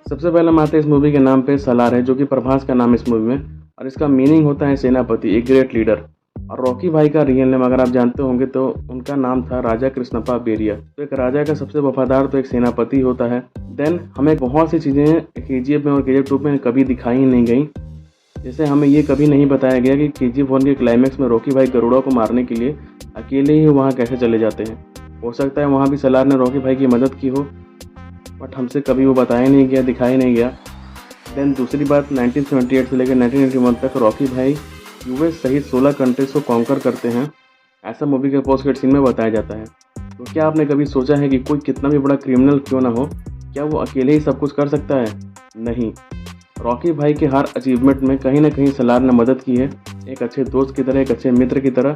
सबसे पहले हम आते हैं इस मूवी के नाम पे सलार है, जो कि प्रभास का नाम है इस मूवी में, और इसका मीनिंग होता है सेनापति, एक ग्रेट लीडर। और रॉकी भाई का रियल नेम अगर आप जानते होंगे तो उनका नाम था राजा कृष्णप्पा बेरिया। तो एक राजा का सबसे वफादार तो एक सेनापति होता है। देन हमें बहुत सी चीज़ें केजीएफ में और केजीएफ 2 में कभी दिखाई नहीं गई। जैसे हमें ये कभी नहीं बताया गया कि केजीएफ 1 के क्लाइमैक्स में रॉकी भाई गरुड़ा को मारने के लिए अकेले ही वहाँ कैसे चले जाते हैं। हो सकता है वहाँ भी सलार ने रॉकी भाई की मदद की हो, बट हमसे कभी वो बताया नहीं गया, दिखाया नहीं गया। देन दूसरी बात, 1978 से लेकर 1981 तक रॉकी भाई यूएस सहित 16 कंट्रीज को कॉन्कर करते हैं, ऐसा मूवी के पोस्ट क्रेडिट सीन में बताया जाता है। तो क्या आपने कभी सोचा है कि कोई कितना भी बड़ा क्रिमिनल क्यों ना हो, क्या वो अकेले ही सब कुछ कर सकता है? नहीं, रॉकी भाई के हर अचीवमेंट में कहीं ना कहीं सलार ने मदद की है, एक अच्छे दोस्त की तरह, एक अच्छे मित्र की तरह,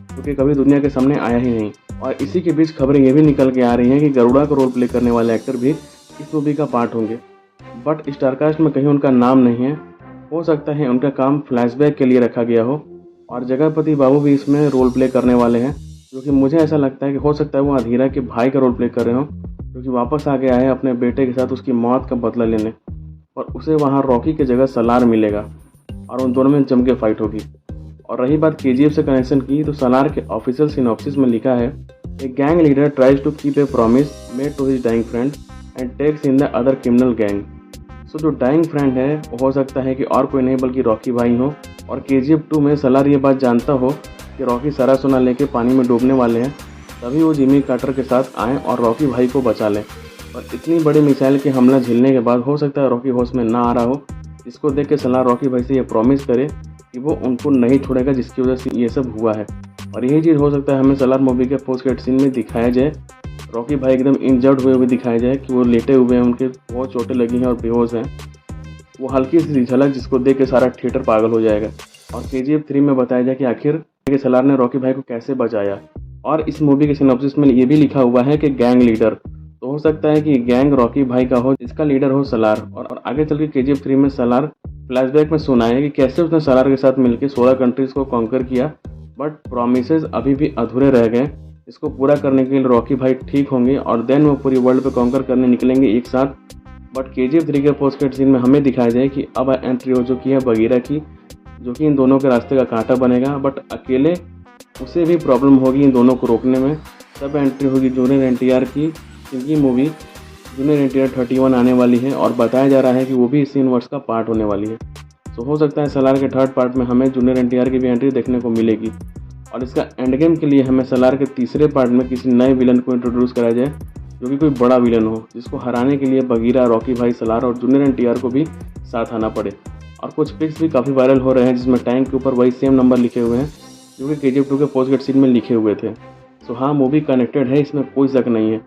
जो कि कभी दुनिया के सामने आया ही नहीं। और इसी के बीच खबरें ये भी निकल के आ रही हैं कि गरुड़ा का रोल प्ले करने वाले एक्टर भी इस मूवी का पार्ट होंगे, बट स्टारकास्ट में कहीं उनका नाम नहीं है। हो सकता है उनका काम फ्लैशबैक के लिए रखा गया हो। और जगपति बाबू भी इसमें रोल प्ले करने वाले हैं, जो कि मुझे ऐसा लगता है कि हो सकता है वो अधीरा के भाई का रोल प्ले कर रहे हो, जो कि वापस आ गया है अपने बेटे के साथ उसकी मौत का बदला लेने, और उसे वहाँ रॉकी की जगह सलार मिलेगा और उन दोनों में जम के फाइट होगी। और रही बात केजीएफ से कनेक्शन की, तो सलार के ऑफिशियल सिनॉप्सिस में लिखा है, a gang leader tries to keep a promise made to his dying friend and takes in the other criminal gang. So जो डाइंग फ्रेंड है वो हो सकता है कि और कोई नहीं बल्कि रॉकी भाई हो। और केजीएफ 2 में सलार ये बात जानता हो कि रॉकी सारा सोना लेके पानी में डूबने वाले हैं, तभी वो जिमी कार्टर के साथ आए और रॉकी भाई को बचा लें। और इतनी बड़ी मिसाइल के हमला झेलने के बाद हो सकता है रॉकी होश में ना आ रहा हो, जिसको देख के सलार रॉकी भाई से ये प्रॉमिस करे कि वो उनको नहीं छोड़ेगा, जिसकी वजह से ये सब हुआ है। और यही चीज़ हो सकता है हमें सलार मूवी के पोस्ट क्रेडिट सीन में दिखाया जाए, रॉकी भाई एकदम इंजर्ड हुए दिखाया जाए कि वो लेटे हुए हैं, उनके बहुत चोटें लगी हैं और बेहोश हैं। वो हल्की सी झलक जिसको देख के सारा थिएटर पागल हो जाएगा। और केजीएफ 3 में बताया जाए कि आखिर सलार ने रॉकी भाई को कैसे बचाया। और इस मूवी के सिनॉप्सिस में ये भी लिखा हुआ है कि गैंग लीडर, तो हो सकता है कि गैंग रॉकी भाई का हो, जिसका लीडर हो सलार। और आगे चल के केजीएफ 3 में सलार फ्लैशबैक में सुनाए कि कैसे उसने सलार के साथ मिलकर 16 कंट्रीज को कॉन्कर किया, बट प्रोमिसेस अभी भी अधूरे रह गए। इसको पूरा करने के लिए रॉकी भाई ठीक होंगे और देन वो पूरी वर्ल्ड पे कॉन्कर करने निकलेंगे एक साथ। बट केजीएफ 3 के पोस्ट क्रेडिट सीन में हमें दिखाया जाए कि अब एंट्री हो चुकी है बगीरा की, जो कि इन दोनों के रास्ते का कांटा बनेगा, बट अकेले उसे भी प्रॉब्लम होगी इन दोनों को रोकने में। तब एंट्री होगी जूनियर एनटीआर की, क्योंकि मूवी जूनियर एनटीआर 31 आने वाली है और बताया जा रहा है कि वो भी इस यूनिवर्स का पार्ट होने वाली है। तो हो सकता है सलार के थर्ड पार्ट में हमें जूनियर एनटीआर की भी एंट्री देखने को मिलेगी। और इसका एंड गेम के लिए हमें सलार के तीसरे पार्ट में किसी नए विलन को इंट्रोड्यूस कराया जाए, जो कि कोई बड़ा विलन हो, जिसको हराने के लिए बगीरा, रॉकी भाई, सलार और जूनियर एनटीआर को भी साथ आना पड़े। और कुछ पिक्स भी काफ़ी वायरल हो रहे हैं, जिसमें टैंक के ऊपर वही सेम नंबर लिखे हुए हैं जो कि केजीएफ 2 के पोस्ट क्रेडिट सीन में लिखे हुए थे। सो हाँ, मूवी कनेक्टेड है, इसमें कोई शक नहीं है।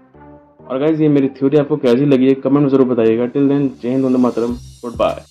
और गाइज, ये मेरी थ्योरी आपको कैसी लगी है कमेंट में जरूर बताइएगा। टिल देन, जय हिंद, वंदे मातरम, गुड बाय।